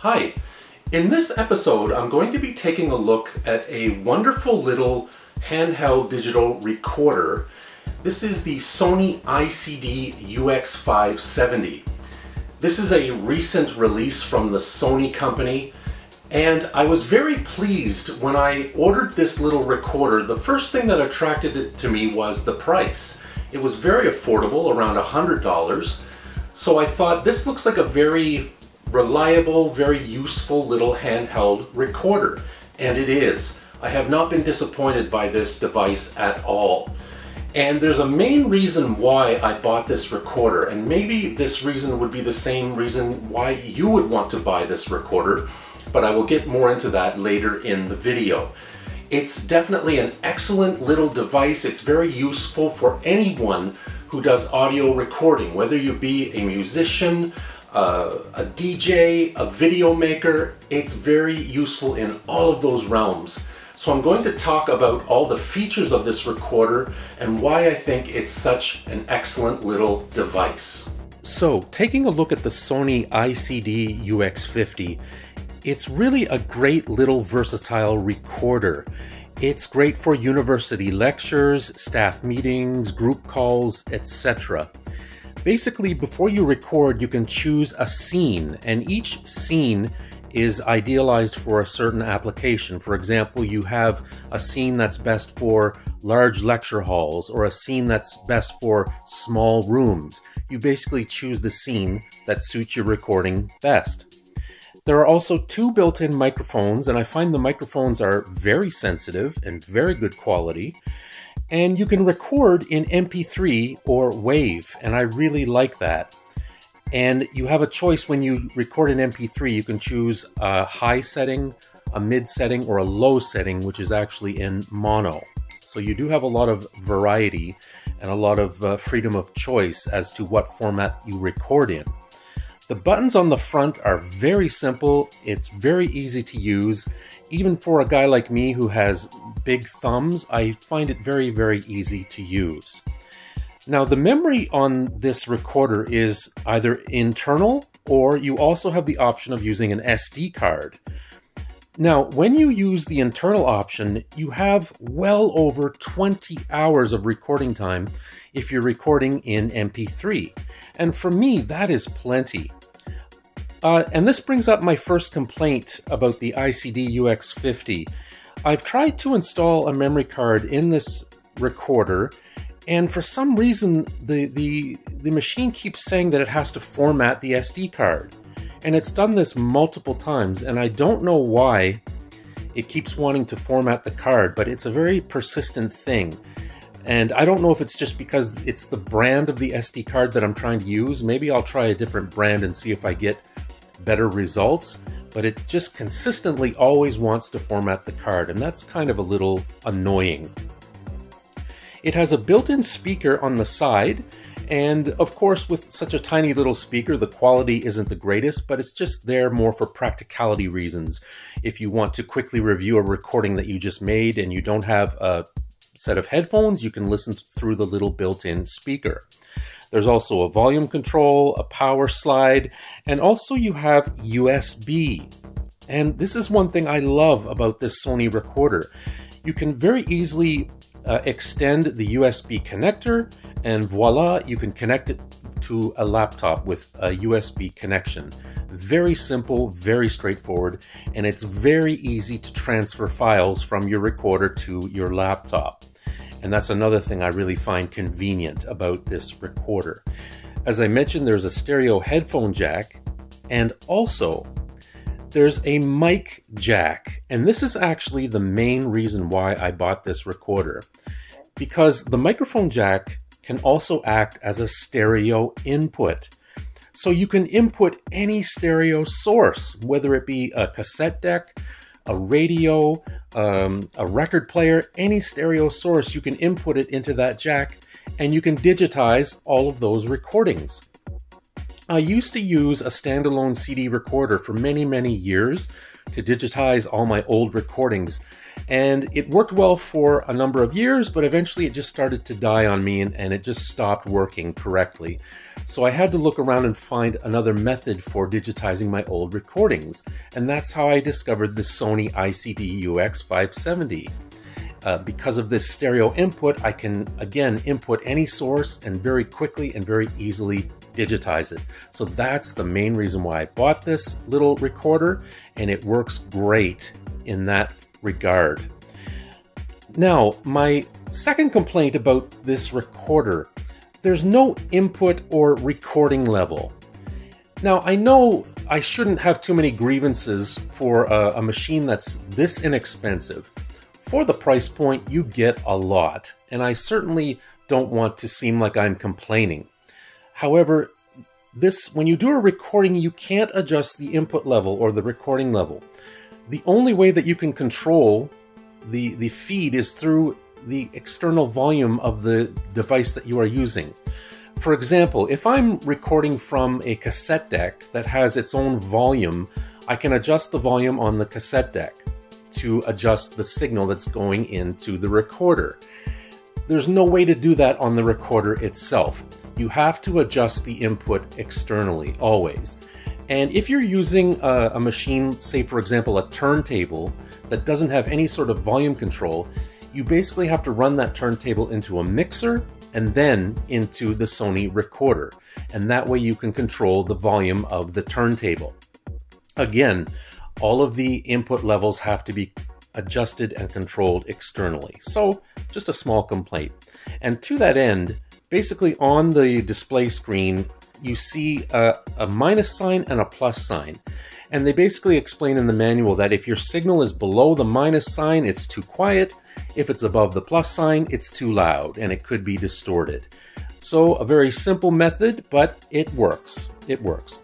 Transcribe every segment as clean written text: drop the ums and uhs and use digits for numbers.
Hi, in this episode I'm going to be taking a look at a wonderful little handheld digital recorder. This is the Sony ICD UX570. This is a recent release from the Sony company, and I was very pleased when I ordered this little recorder. The first thing that attracted it to me was the price. It was very affordable, around $100. So I thought this looks like a very reliable, very useful little handheld recorder. And it is. I have not been disappointed by this device at all. And there's a main reason why I bought this recorder, and maybe this reason would be the same reason why you would want to buy this recorder, but I will get more into that later in the video. It's definitely an excellent little device. It's very useful for anyone who does audio recording, whether you be a musician, a DJ, a video maker. It's very useful in all of those realms. So I'm going to talk about all the features of this recorder and why I think it's such an excellent little device. So taking a look at the Sony ICD UX50, it's really a great little versatile recorder. It's great for university lectures, staff meetings, group calls, etc. Basically, before you record, you can choose a scene, and each scene is idealized for a certain application. For example, you have a scene that's best for large lecture halls, or a scene that's best for small rooms. You basically choose the scene that suits your recording best. There are also two built-in microphones, and I find the microphones are very sensitive and very good quality. And you can record in MP3 or WAV, and I really like that. And you have a choice when you record in MP3. You can choose a high setting, a mid setting, or a low setting, which is actually in mono. So you do have a lot of variety and a lot of freedom of choice as to what format you record in. The buttons on the front are very simple. It's very easy to use. Even for a guy like me who has big thumbs, I find it very, very easy to use. Now, the memory on this recorder is either internal, or you also have the option of using an SD card. Now, when you use the internal option, you have well over 20 hours of recording time if you're recording in MP3. And for me, that is plenty. And this brings up my first complaint about the ICD UX50. I've tried to install a memory card in this recorder, and for some reason the machine keeps saying that it has to format the SD card. And it's done this multiple times, and I don't know why it keeps wanting to format the card, but it's a very persistent thing. And I don't know if it's just because it's the brand of the SD card that I'm trying to use. Maybe I'll try a different brand and see if I get better results, but it just consistently always wants to format the card, and that's kind of a little annoying. It has a built-in speaker on the side, and of course with such a tiny little speaker the quality isn't the greatest, but it's just there more for practicality reasons. If you want to quickly review a recording that you just made and you don't have a set of headphones, you can listen through the little built-in speaker. There's also a volume control, a power slide, and also you have USB. And this is one thing I love about this Sony recorder. You can very easily extend the USB connector, and voila, you can connect it to a laptop with a USB connection. Very simple, very straightforward, and it's very easy to transfer files from your recorder to your laptop. And that's another thing I really find convenient about this recorder. As I mentioned, there's a stereo headphone jack, and also there's a mic jack. And this is actually the main reason why I bought this recorder, because the microphone jack can also act as a stereo input. So you can input any stereo source, whether it be a cassette deck, a radio, a record player, any stereo source, you can input it into that jack and you can digitize all of those recordings. I used to use a standalone CD recorder for many, many years to digitize all my old recordings. And it worked well for a number of years, but eventually it just started to die on me and it just stopped working correctly. So I had to look around and find another method for digitizing my old recordings. And that's how I discovered the Sony ICD UX570. Because of this stereo input, I can again input any source and very quickly and very easily digitize it. So that's the main reason why I bought this little recorder, and it works great in that regard. Now, my second complaint about this recorder, there's no input or recording level. Now, I know I shouldn't have too many grievances for a machine that's this inexpensive. For the price point, you get a lot, and I certainly don't want to seem like I'm complaining. However, when you do a recording, you can't adjust the input level or the recording level. The only way that you can control the feed is through the external volume of the device that you are using. For example, if I'm recording from a cassette deck that has its own volume, I can adjust the volume on the cassette deck to adjust the signal that's going into the recorder. There's no way to do that on the recorder itself. You have to adjust the input externally, always. And if you're using a machine, say for example a turntable, that doesn't have any sort of volume control, you basically have to run that turntable into a mixer and then into the Sony recorder. And that way you can control the volume of the turntable. Again, all of the input levels have to be adjusted and controlled externally. So just a small complaint. And to that end, basically on the display screen, you see a minus sign and a plus sign. And they basically explain in the manual that if your signal is below the minus sign, it's too quiet. If it's above the plus sign, it's too loud and it could be distorted. So a very simple method, but it works. It works.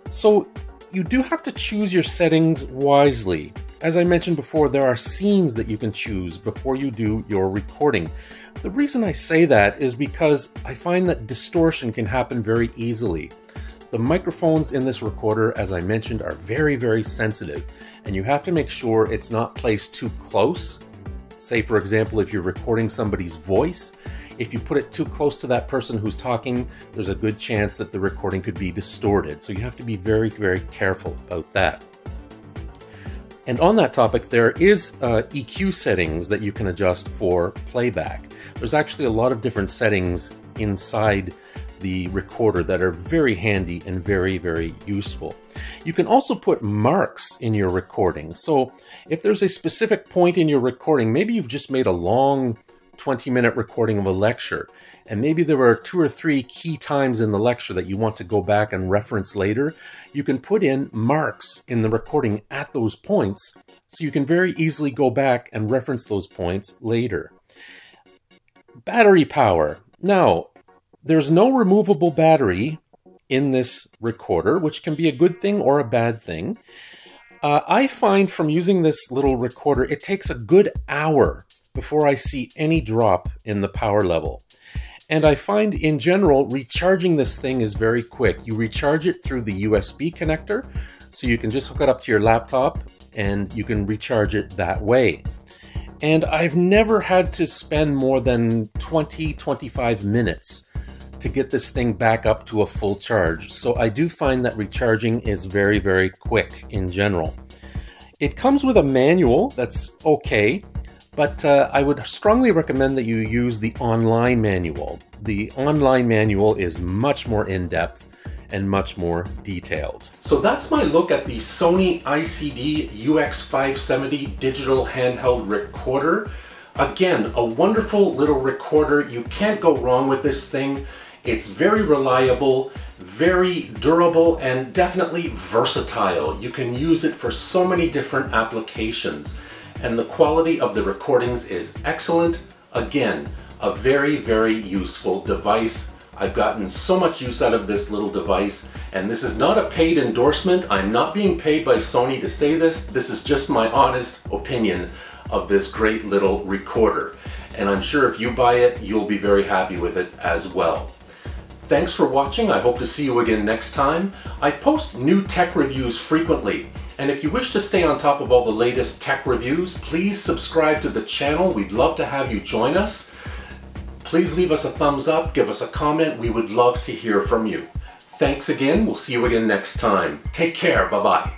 So you do have to choose your settings wisely. As I mentioned before, there are scenes that you can choose before you do your recording. The reason I say that is because I find that distortion can happen very easily. The microphones in this recorder, as I mentioned, are very, very sensitive, and you have to make sure it's not placed too close. Say, for example, if you're recording somebody's voice, if you put it too close to that person who's talking, there's a good chance that the recording could be distorted. So you have to be very, very careful about that. And on that topic, there is EQ settings that you can adjust for playback. There's actually a lot of different settings inside the recorder that are very handy and very, very useful. You can also put marks in your recording. So if there's a specific point in your recording, maybe you've just made a long 20-minute recording of a lecture, and maybe there were 2 or 3 key times in the lecture that you want to go back and reference later, you can put in marks in the recording at those points so you can very easily go back and reference those points later. Battery power. Now, there's no removable battery in this recorder, which can be a good thing or a bad thing. I find from using this little recorder, it takes a good hour before I see any drop in the power level. And I find in general, recharging this thing is very quick. You recharge it through the USB connector, so you can just hook it up to your laptop and you can recharge it that way. And I've never had to spend more than 20-25 minutes to get this thing back up to a full charge. So I do find that recharging is very, very quick in general. It comes with a manual that's okay, but I would strongly recommend that you use the online manual. The online manual is much more in-depth and much more detailed. So that's my look at the Sony ICD UX570 digital handheld recorder. Again, a wonderful little recorder. You can't go wrong with this thing. It's very reliable, very durable, and definitely versatile. You can use it for so many different applications. And the quality of the recordings is excellent. Again, a very, very useful device. I've gotten so much use out of this little device, and this is not a paid endorsement. I'm not being paid by Sony to say this. This is just my honest opinion of this great little recorder. And I'm sure if you buy it, you'll be very happy with it as well. Thanks for watching. I hope to see you again next time. I post new tech reviews frequently, and if you wish to stay on top of all the latest tech reviews, please subscribe to the channel. We'd love to have you join us. Please leave us a thumbs up, give us a comment. We would love to hear from you. Thanks again. We'll see you again next time. Take care. Bye-bye.